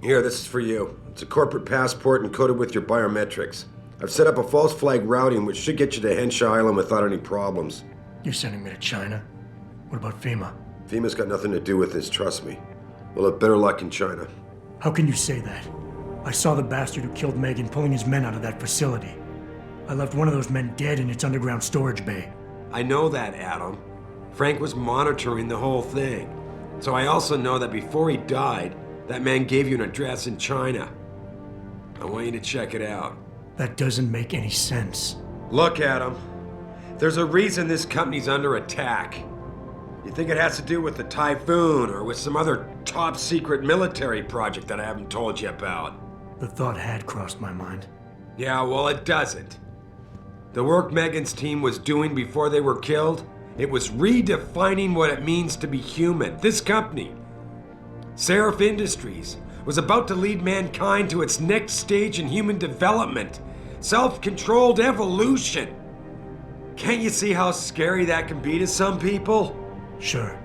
Here, this is for you. It's a corporate passport encoded with your biometrics. I've set up a false flag routing which should get you to Hengsha Island without any problems. You're sending me to China? What about FEMA? FEMA's got nothing to do with this, trust me. We'll have better luck in China. How can you say that? I saw the bastard who killed Megan pulling his men out of that facility. I left one of those men dead in its underground storage bay. I know that, Adam. Frank was monitoring the whole thing. So I also know that before he died, that man gave you an address in China. I want you to check it out. That doesn't make any sense. Look, Adam. There's a reason this company's under attack. You think it has to do with the typhoon or with some other top-secret military project that I haven't told you about? The thought had crossed my mind. Yeah, well, it doesn't. The work Megan's team was doing before they were killed, it was redefining what it means to be human. This company, Seraph Industries, was about to lead mankind to its next stage in human development. Self-controlled evolution. Can't you see how scary that can be to some people? Sure.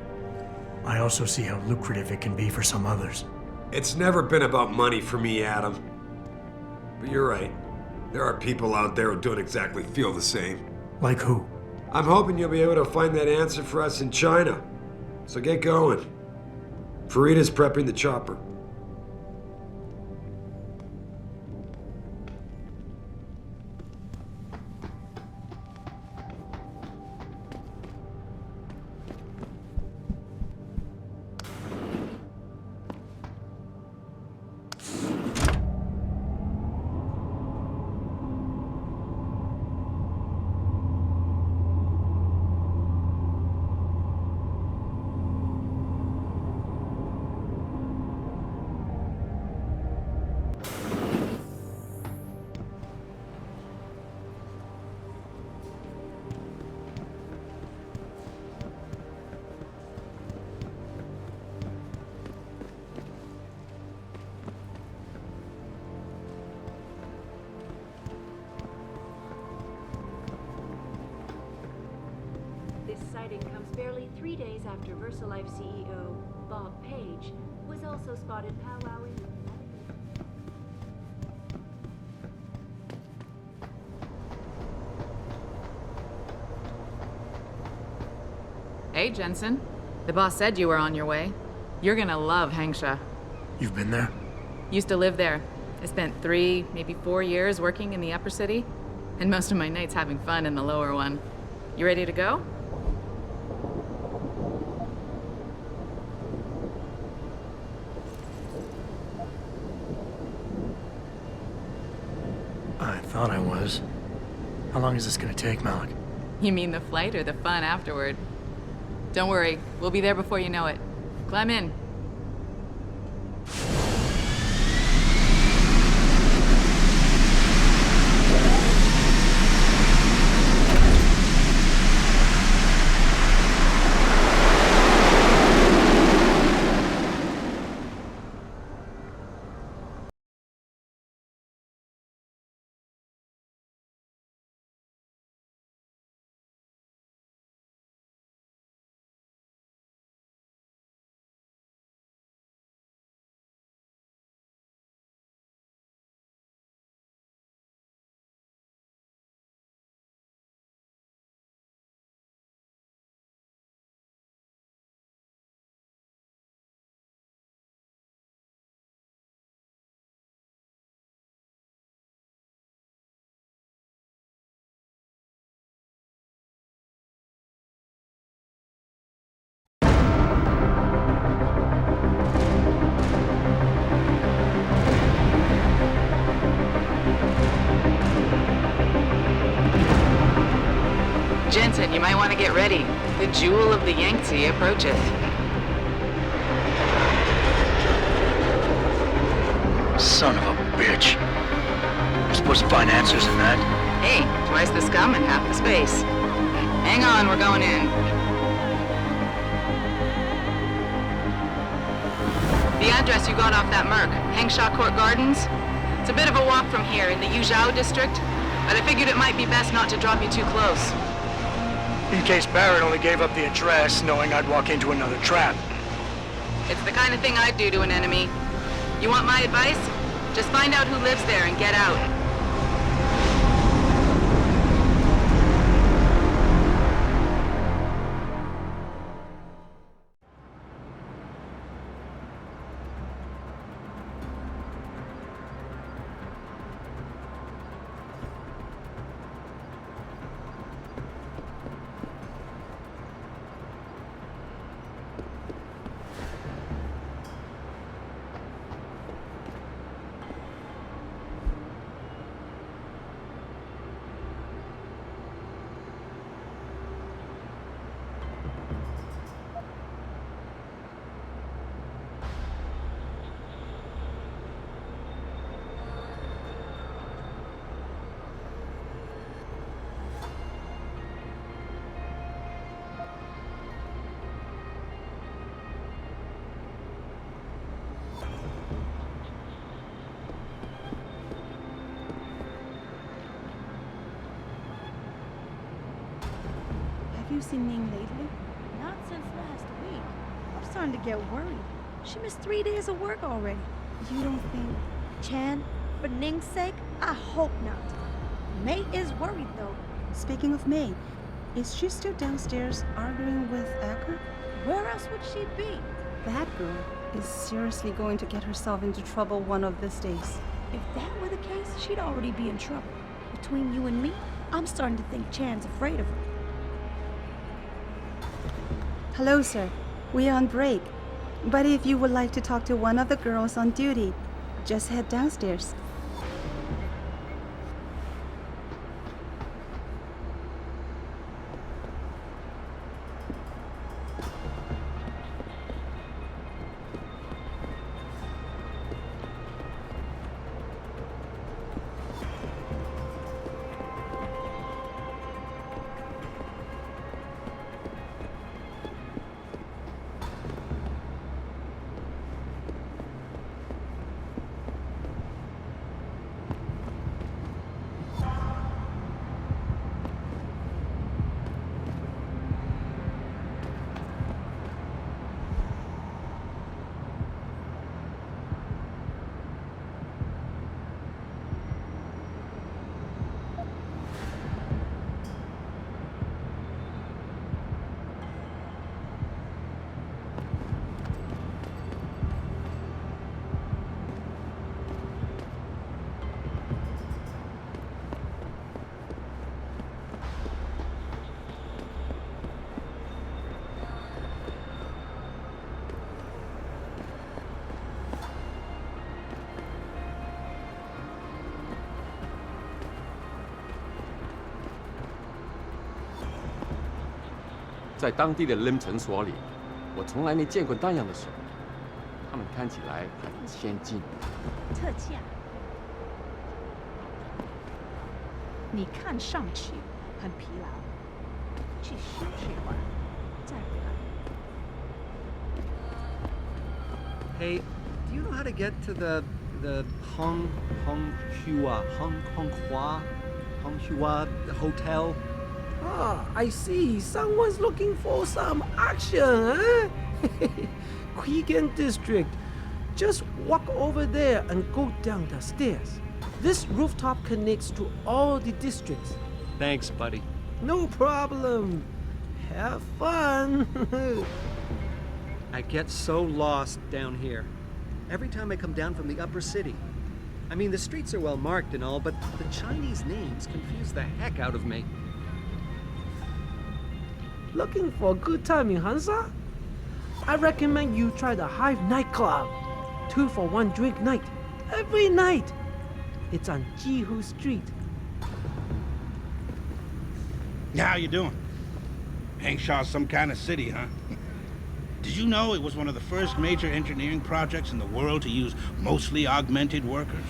I also see how lucrative it can be for some others. It's never been about money for me, Adam. But you're right. There are people out there who don't exactly feel the same. Like who? I'm hoping you'll be able to find that answer for us in China. So get going. Farida's prepping the chopper. This sighting comes barely 3 days after VersaLife CEO Bob Page was also spotted powwowing. Hey, Jensen. The boss said you were on your way. You're gonna love Hengsha. You've been there? Used to live there. I spent 3, maybe 4 years working in the upper city, and most of my nights having fun in the lower one. You ready to go? I thought I was. How long is this gonna take, Malik? You mean the flight or the fun afterward? Don't worry, we'll be there before you know it. Climb in. Jensen, you might want to get ready. The jewel of the Yangtze approaches. Son of a bitch. I'm supposed to find answers in that. Hey, twice the scum and half the space. Hang on, we're going in. The address you got off that Merc, Hengsha Court Gardens? It's a bit of a walk from here in the Yuzhou district, but I figured it might be best not to drop you too close. In case Barrett only gave up the address knowing I'd walk into another trap. It's the kind of thing I'd do to an enemy. You want my advice? Just find out who lives there and get out. Have you seen Ning lately? Not since last week. I'm starting to get worried. She missed 3 days of work already. You don't think Chan, for Ning's sake? I hope not. May is worried though. Speaking of May, is she still downstairs arguing with Acker? Where else would she be? That girl is seriously going to get herself into trouble one of these days. If that were the case, she'd already be in trouble. Between you and me, I'm starting to think Chan's afraid of her. Hello, sir. We are on break. But if you would like to talk to one of the girls on duty, just head downstairs.在当地的 LIM 诊所里，我从来没见过那样的手，他们看起来很先进。特价，你看上去很疲劳，去休息会儿，再回来。 Hey, do you know how to get to the Honghua Hotel? Ah, I see. Someone's looking for some action, huh? Quigan District. Just walk over there and go down the stairs. This rooftop connects to all the districts. Thanks, buddy. No problem. Have fun. I get so lost down here. Every time I come down from the upper city. I mean, the streets are well marked and all, but the Chinese names confuse the heck out of me. Looking for a good time in Hengsha? I recommend you try the Hive nightclub. 2 for 1 drink night. Every night. It's on Jihu Street. Yeah, how you doing? Hengshaw's some kind of city, huh? Did you know it was one of the first major engineering projects in the world to use mostly augmented workers?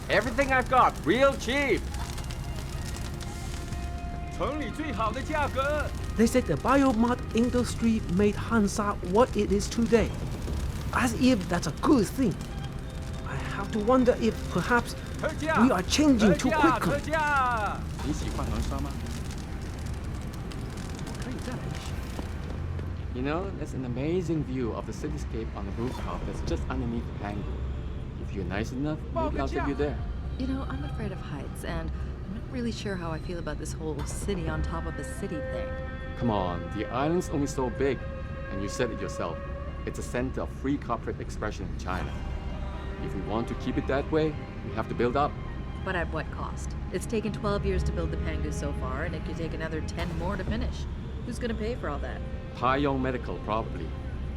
Everything I've got, real cheap. 城里最好的价格。 They said the biomod industry made Hengsha what it is today. As if that's a good thing. I have to wonder if perhaps we are changing too quickly. 特价！你喜欢狼刷吗？我可以再来一些。 You know, there's an amazing view of the cityscape on the rooftop that's just underneath the Pangu. If you're nice enough, maybe I'll take you there. You know, I'm afraid of heights, and I'm not really sure how I feel about this whole city on top of a city thing. Come on, the island's only so big, and you said it yourself. It's a center of free corporate expression in China. If we want to keep it that way, we have to build up. But at what cost? It's taken 12 years to build the Pangu so far, and it could take another 10 more to finish. Who's gonna pay for all that? Pyong Medical, probably,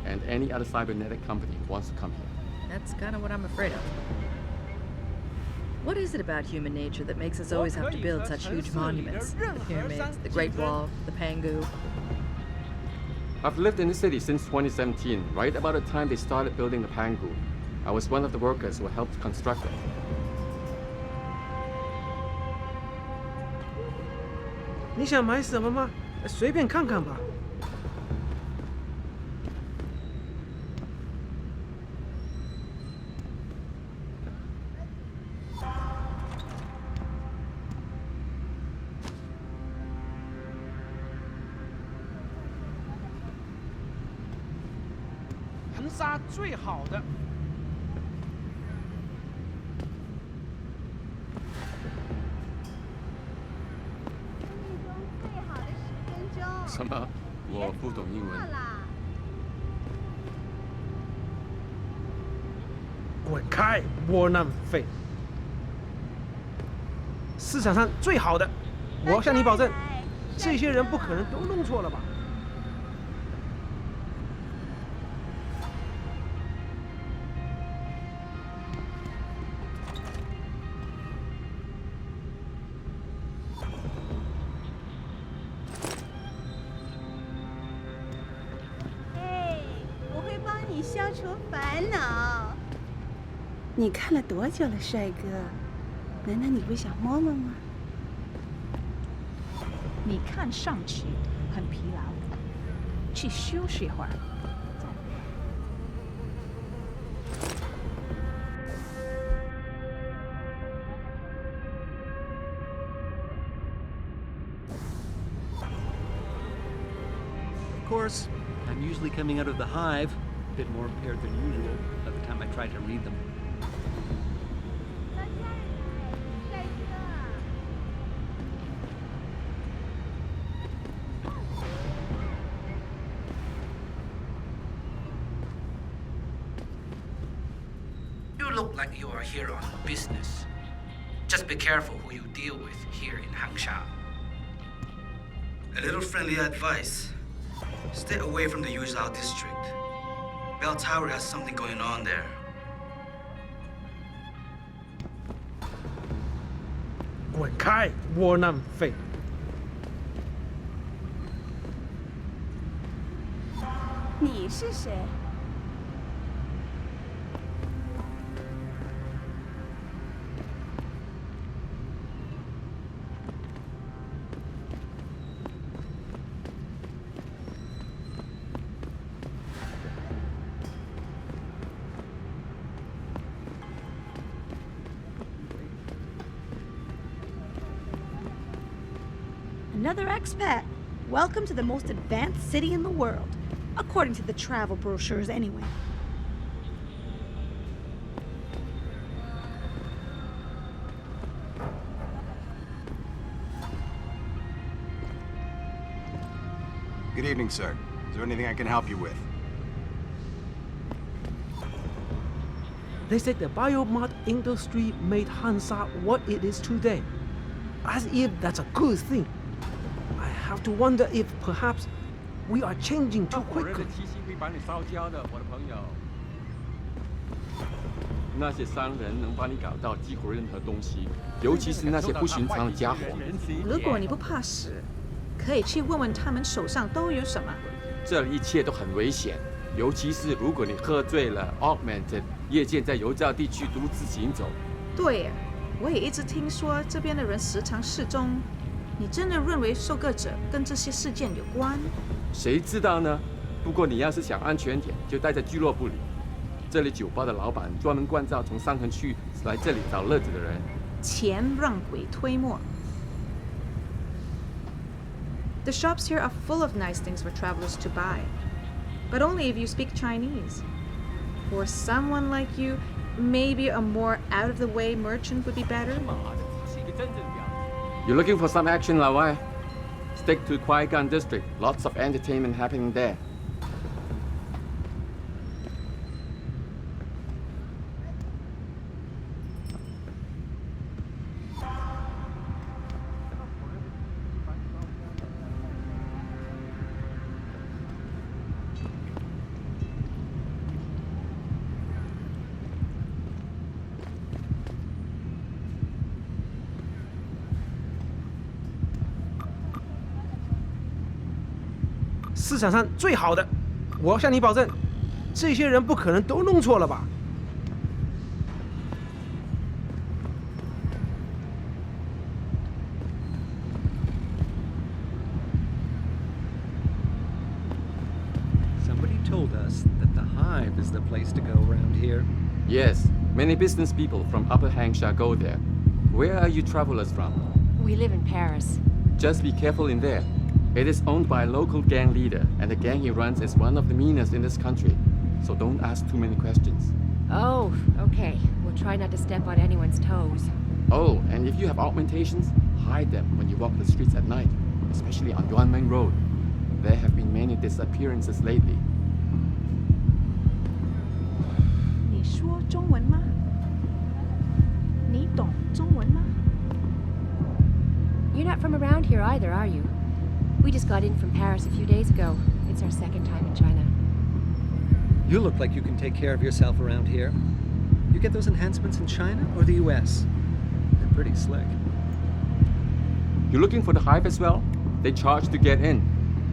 and any other cybernetic company who wants to come here. That's kind of what I'm afraid of. What is it about human nature that makes us always have to build such huge monuments? The pyramids, the Great Wall, the Pangu. I've lived in the city since 2017, right about the time they started building the Pangu. I was one of the workers who helped construct it. 你想买什么吗？随便看看吧。恒沙最好的。 什么？我不懂英文。滚开，窝囊废！市场上最好的，我向你保证，这些人不可能都弄错了吧？消除烦恼。你看了多久了，帅哥？难道你不想摸摸吗？你看上去很疲劳，去休息一会儿。 Of course, I'm usually coming out of the hive, a bit more impaired than usual by the time I try to read them. You look like you are here on business. Just be careful who you deal with here in Hengsha. A little friendly advice. Stay away from the Yuzhao district. Bell Tower has something going on there. "滚开，窝囊废！" 你是谁？ Another expat. Welcome to the most advanced city in the world. According to the travel brochures, anyway. Good evening, sir. Is there anything I can help you with? They said the biomod industry made Hengsha what it is today. As if that's a good thing. I have to wonder if perhaps we are changing too quickly. 那些商人能帮你搞到几乎任何东西，尤其是那些不寻常的家伙。如果你不怕死，可以去问问他们手上都有什么。这里一切都很危险，尤其是如果你喝醉了 ，Augmented 夜间在油灶地区独自行走。对呀，我也一直听说这边的人时常失踪。你真的认为受个者跟这些事件有关？谁知道呢？不过你要是想安全点，就待在俱乐部里。这里酒吧的老板专门关照从上城区来这里找乐子的人。钱让鬼推磨。The shops here are full of nice things for travelers to buy, but only if you speak Chinese. For someone like you, maybe a more out-of-the-way merchant would be better. You're looking for some action, Lao Wai? Stick to Qui-Gon District. Lots of entertainment happening there. "市场上最好的，我向你保证，这些人不可能都弄错了吧？" Somebody told us that the Hive is the place to go around here. Yes, many business people from Upper Hengsha go there. Where are you travelers from? We live in Paris. Just be careful in there. It is owned by a local gang leader, and the gang he runs is one of the meanest in this country. So don't ask too many questions. Oh, okay. We'll try not to step on anyone's toes. Oh, and if you have augmentations, hide them when you walk the streets at night, especially on Yuanmeng Road. There have been many disappearances lately. 你说中文吗？你懂中文吗？ You're not from around here either, are you? We just got in from Paris a few days ago. It's our second time in China. You look like you can take care of yourself around here. You get those enhancements in China or the US? They're pretty slick. You're looking for the Hive as well? They charge to get in.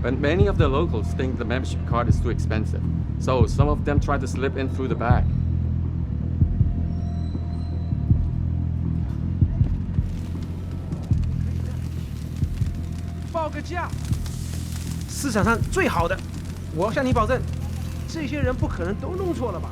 But many of the locals think the membership card is too expensive. So some of them try to slip in through the back. 报个价，市场上最好的，我向你保证，这些人不可能都弄错了吧？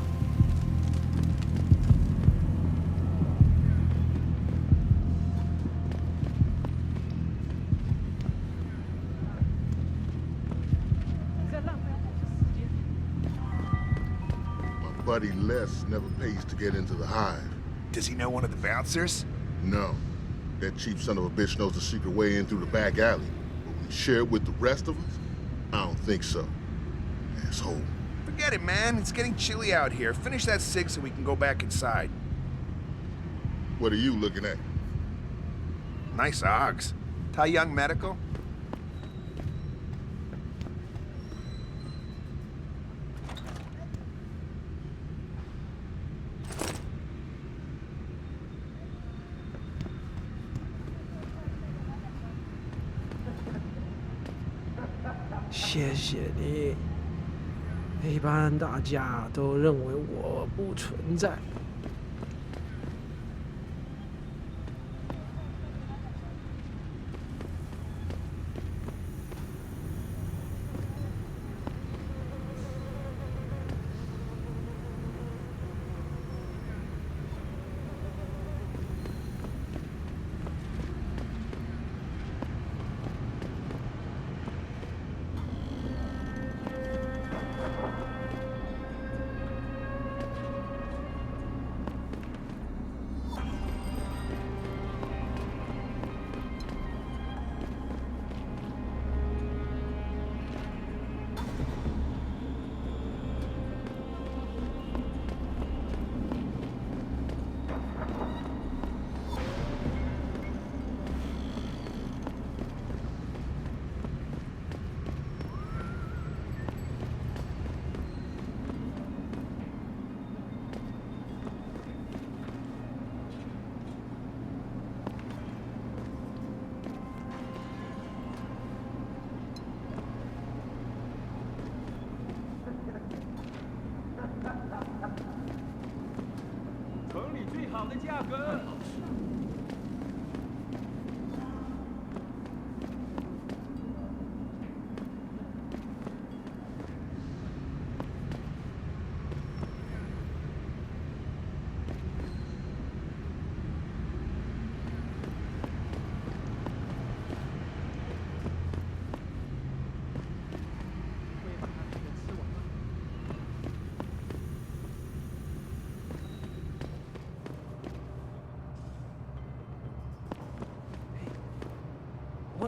在浪费我的时间。 My buddy Les never pays to get into the Hive. Does he know one of the bouncers? No. That cheap son of a bitch knows the secret way in through the back alley. But when you share it with the rest of us, I don't think so. Asshole. Forget it, man. It's getting chilly out here. Finish that cig so we can go back inside. What are you looking at? Nice Ogs. Taiyang Medical? "谢谢你。一般大家都认为我不存在。城里最好的价格。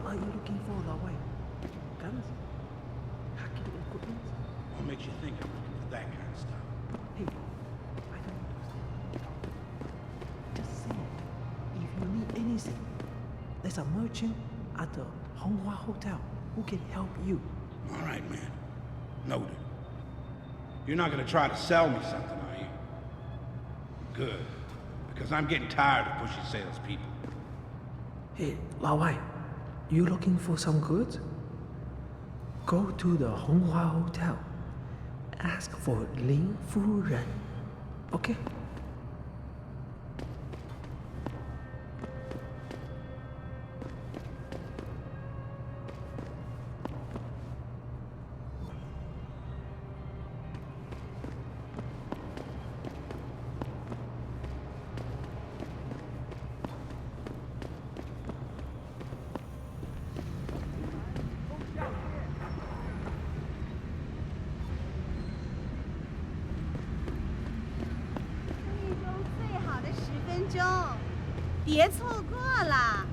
What are you looking for, Lao Wei? Guns? Hacking equipment? What makes you think I'm looking for that kind of stuff? Hey, I don't understand. Just say it. If you need anything, there's a merchant at the Honghua Hotel who can help you. All right, man. Noted. You're not gonna try to sell me something, are you? Good. Because I'm getting tired of pushy salespeople. Hey, Lao Wei, you looking for some goods? Go to the Honghua Hotel. Ask for Lin Fu Ren. Okay?别错过了。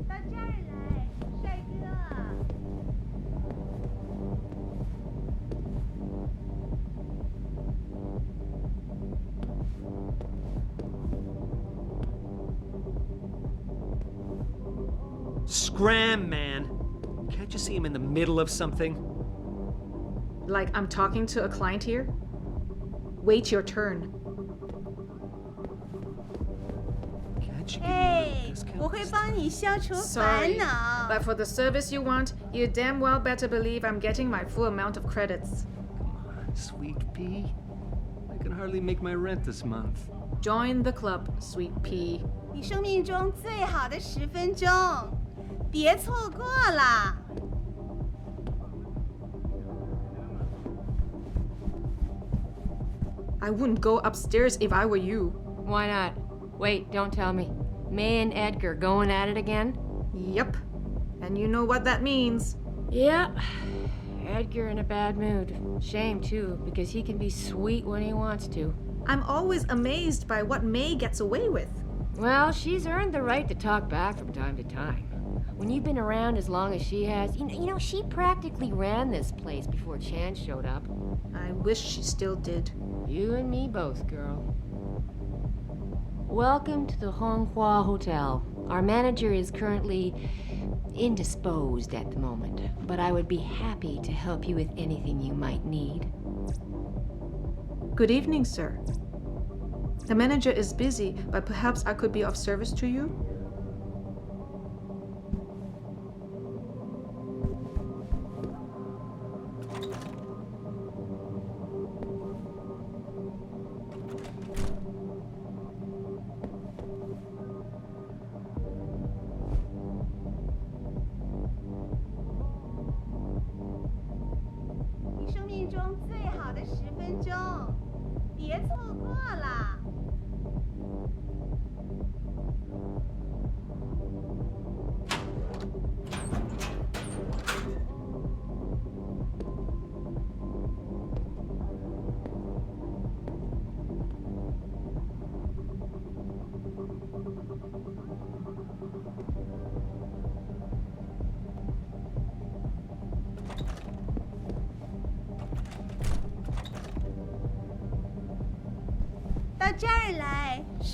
到这儿来，帅哥。Scram, man! Can't you see I'm in the middle of something? Like I'm talking to a client here? Wait your turn. Can't you give me a 哎 little，discount? 我会帮你消除烦 Sorry, 恼。 but for the service you want, you damn well better believe I'm getting my full amount of credits. Sweet pea. I can hardly make my rent this month. Join the club, sweet pea. 你生命中最好的10分钟，别错过了。 I wouldn't go upstairs if I were you. Why not? Wait, don't tell me. May and Edgar going at it again? Yep. And you know what that means. Yep. Edgar in a bad mood. Shame, too, because he can be sweet when he wants to. I'm always amazed by what May gets away with. Well, she's earned the right to talk back from time to time. When you've been around as long as she has, you know, she practically ran this place before Chan showed up. I wish she still did. You and me both, girl. Welcome to the Honghua Hotel. Our manager is currently indisposed at the moment, but I would be happy to help you with anything you might need. Good evening, sir. The manager is busy, but perhaps I could be of service to you?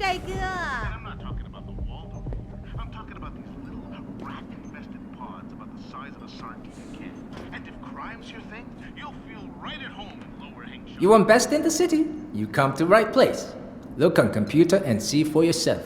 I'm not talking about the Waldorf here. I'm talking about these little rat-infested pods about the size of a sardine can. And if crime's your thing, you'll feel right at home in Lower Hengsha. You want best in the city? You come to right place. Look on computer and see for yourself.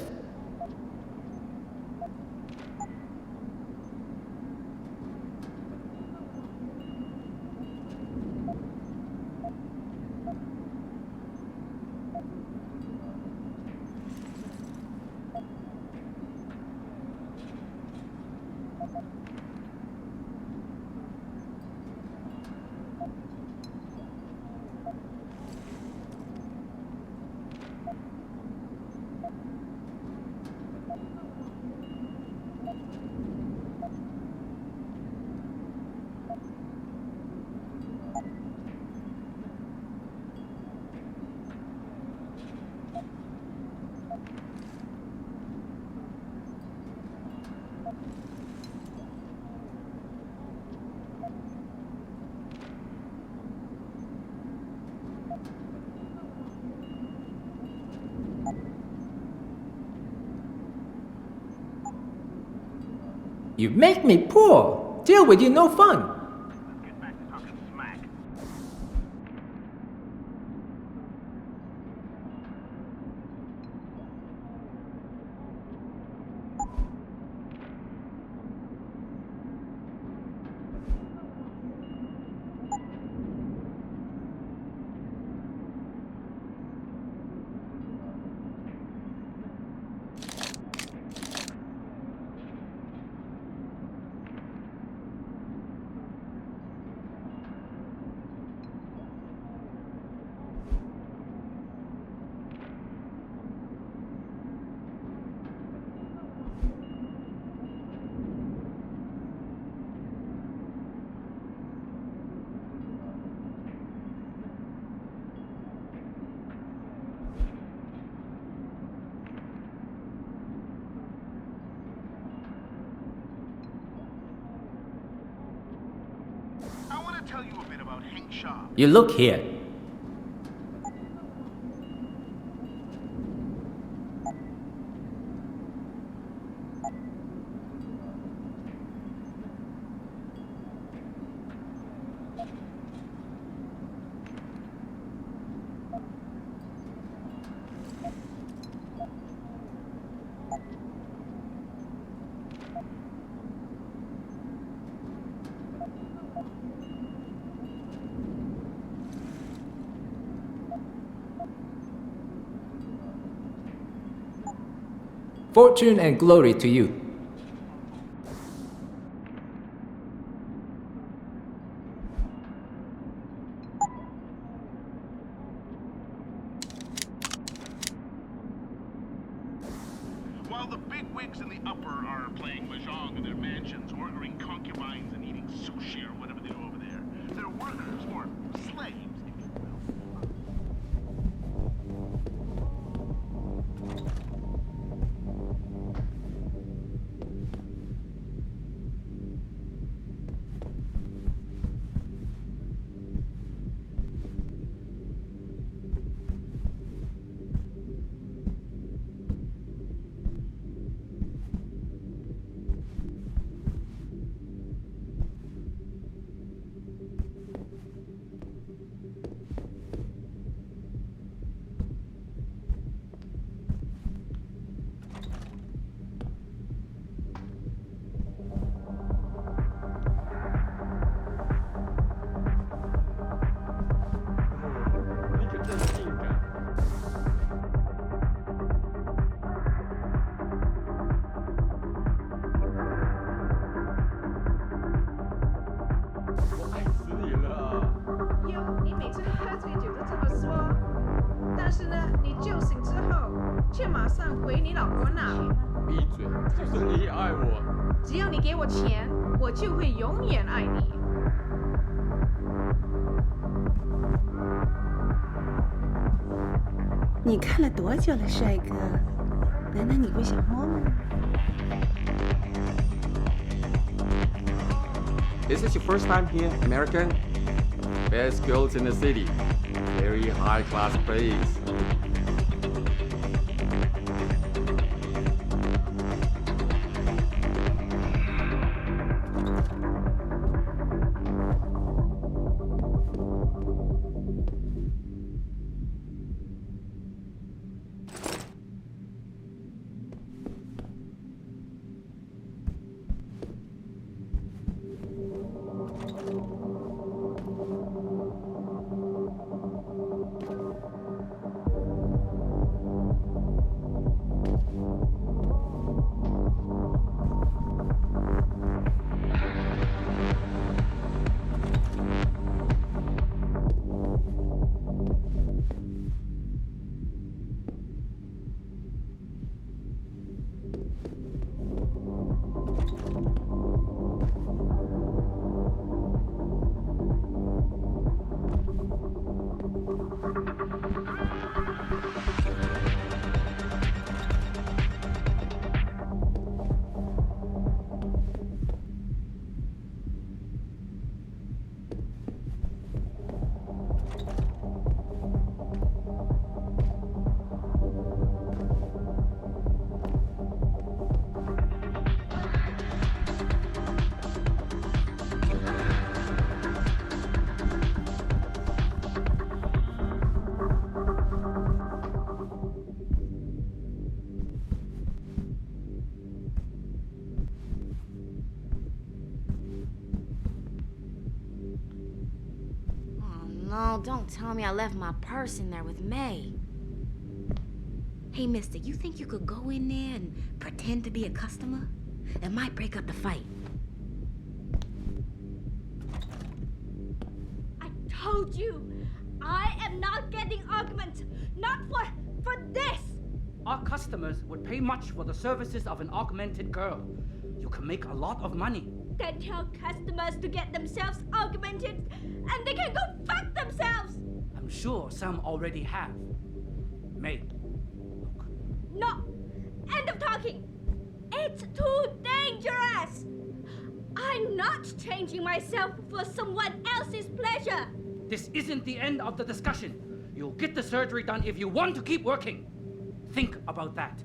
You make me poor. Deal with you no fun. I want to tell you a bit about Hengsha. You look here. Fortune and glory to you. While the bigwigs in the upper are playing mahjong in their mansions, ordering concubines and eating sushi or whatever they do over there, their workers, or slaves, if you will.你看了多久了，帅哥？难道你不想摸吗？ Is this your first time here, American? Best girls in the city. Very high class place. No, don't tell me I left my purse in there with May. Hey, mister, you think you could go in there and pretend to be a customer? It might break up the fight. I told you, I am not getting arguments. Not for this. Our customers would pay much for the services of an augmented girl. You can make a lot of money. Then tell customers to get themselves augmented and they can go fuck themselves. I'm sure some already have. May, No. End of talking. It's too dangerous. I'm not changing myself for someone else's pleasure. this isn't the end of the discussion. You'll get the surgery done if you want to keep working. Think about that.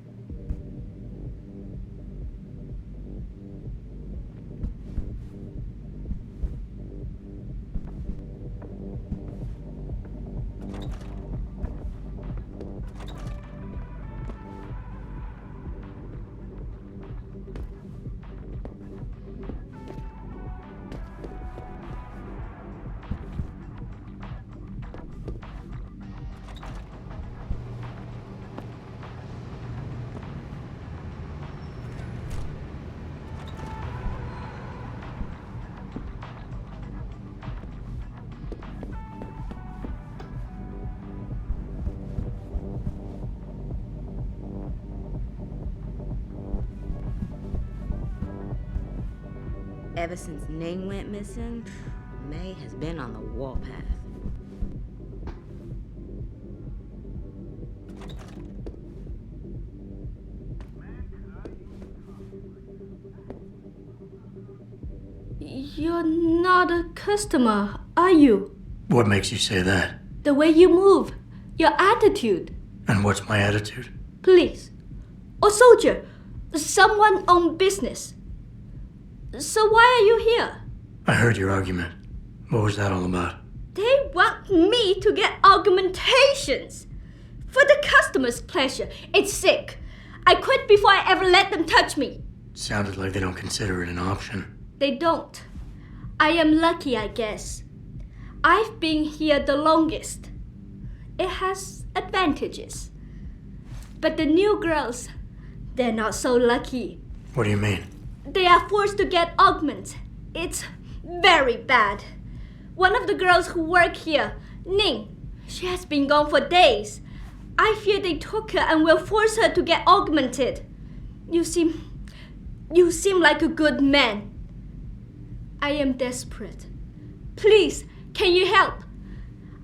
Ever since Ning went missing, May has been on the warpath. You're not a customer, are you? What makes you say that? The way you move, your attitude. And what's my attitude? Police. Or soldier. Someone on business. So why are you here? I heard your argument. What was that all about? They want me to get augmentations. For the customer's pleasure. It's sick. I quit before I ever let them touch me. Sounded like they don't consider it an option. They don't. I am lucky, I guess. I've been here the longest. It has advantages. But the new girls, they're not so lucky. What do you mean? They are forced to get augments. It's very bad. One of the girls who work here, Ning, she has been gone for days. I fear they took her and will force her to get augmented. You seem like a good man. I am desperate. Please, can you help?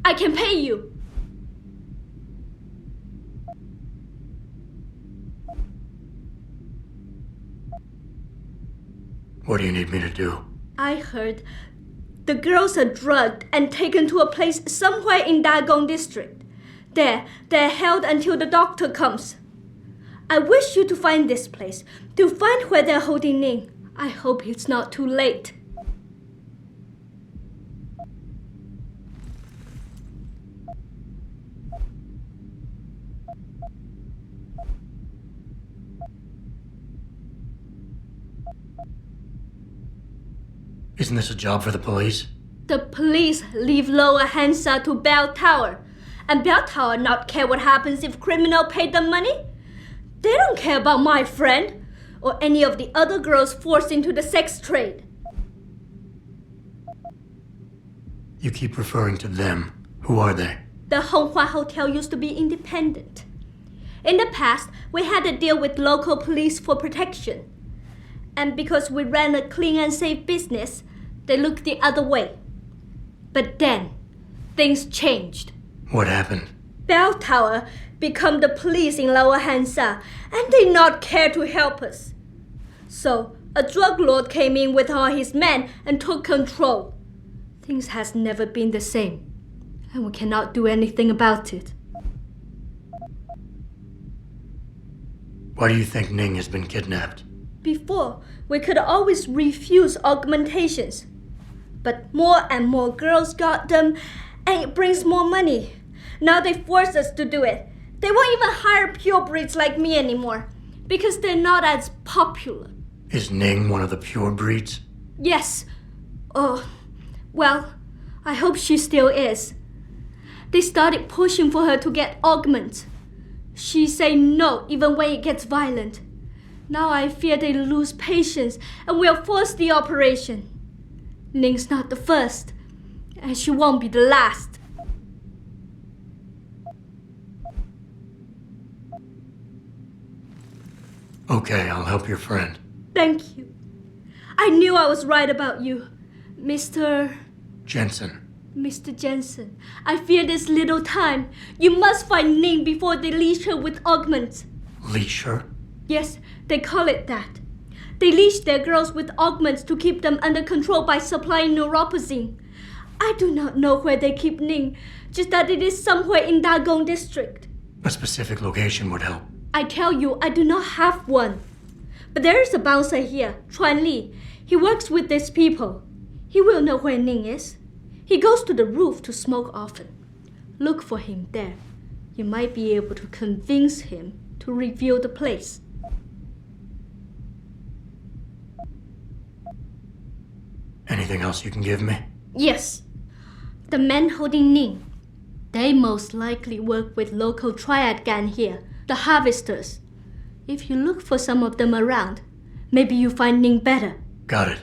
I can pay you. What do you need me to do? I heard the girls are drugged and taken to a place somewhere in Dagong district. There, they're held until the doctor comes. I wish you to find this place, to find where they're holding Ning. I hope it's not too late. Isn't this a job for the police? The police leave Lower Hengsha to Bell Tower. And Bell Tower not care what happens if criminal pay them money. They don't care about my friend or any of the other girls forced into the sex trade. You keep referring to them. Who are they? The Honghua Hotel used to be independent. In the past, we had to deal with local police for protection. And because we ran a clean and safe business, they looked the other way. But then, things changed. What happened? Bell Tower become the police in Lower Hengsha, and they not care to help us. So, a drug lord came in with all his men and took control. Things has never been the same, and we cannot do anything about it. Why do you think Ning has been kidnapped? Before, we could always refuse augmentations. But more and more girls got them, and it brings more money. Now they force us to do it. They won't even hire purebreds like me anymore, because they're not as popular. Is Ning one of the pure breeds? Yes. Oh, well, I hope she still is. They started pushing for her to get augments. She say no even when it gets violent. Now I fear they lose patience and will force the operation. Ning's not the first, and she won't be the last. Okay, I'll help your friend. Thank you. I knew I was right about you, Mr. Jensen. Mr. Jensen. I fear there's little time. You must find Ning before they leash her with augments. Leash her? Yes, they call it that. They leash their girls with augments to keep them under control by supplying neuropozyne. I do not know where they keep Ning, just that it is somewhere in Dagong district. A specific location would help. I tell you, I do not have one. But there is a bouncer here, Chuan Li. He works with these people. He will know where Ning is. He goes to the roof to smoke often. Look for him there. You might be able to convince him to reveal the place. Anything else you can give me? Yes. The men holding Ning. They most likely work with local triad gang here, the Harvesters. If you look for some of them around, maybe you find Ning better. Got it.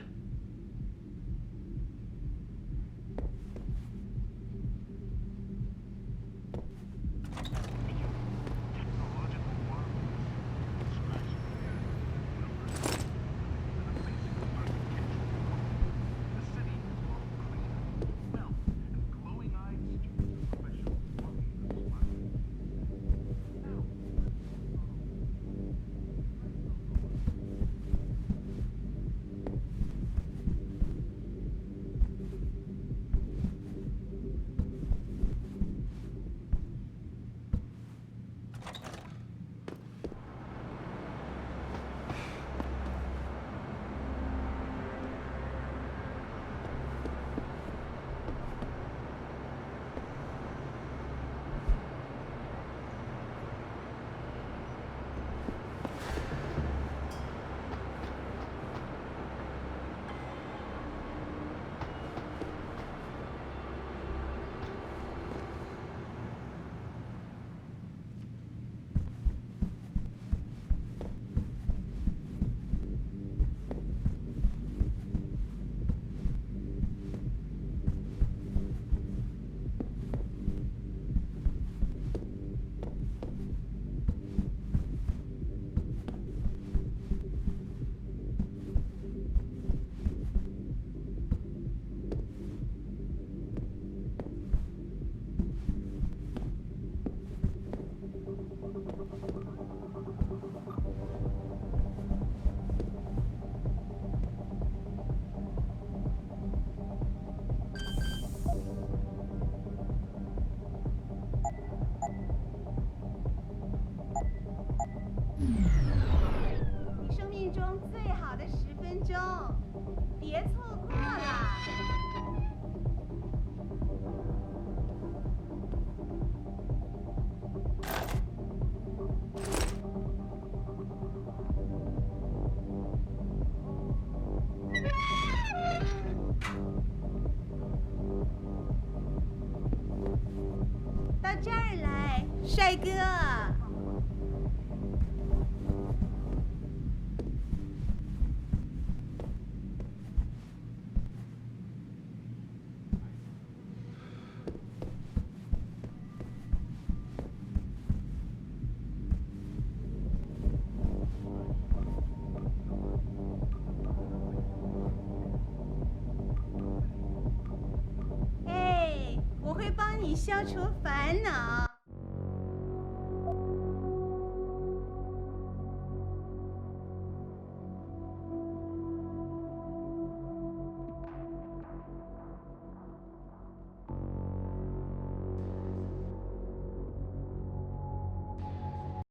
Hey, 我会帮你消除烦恼。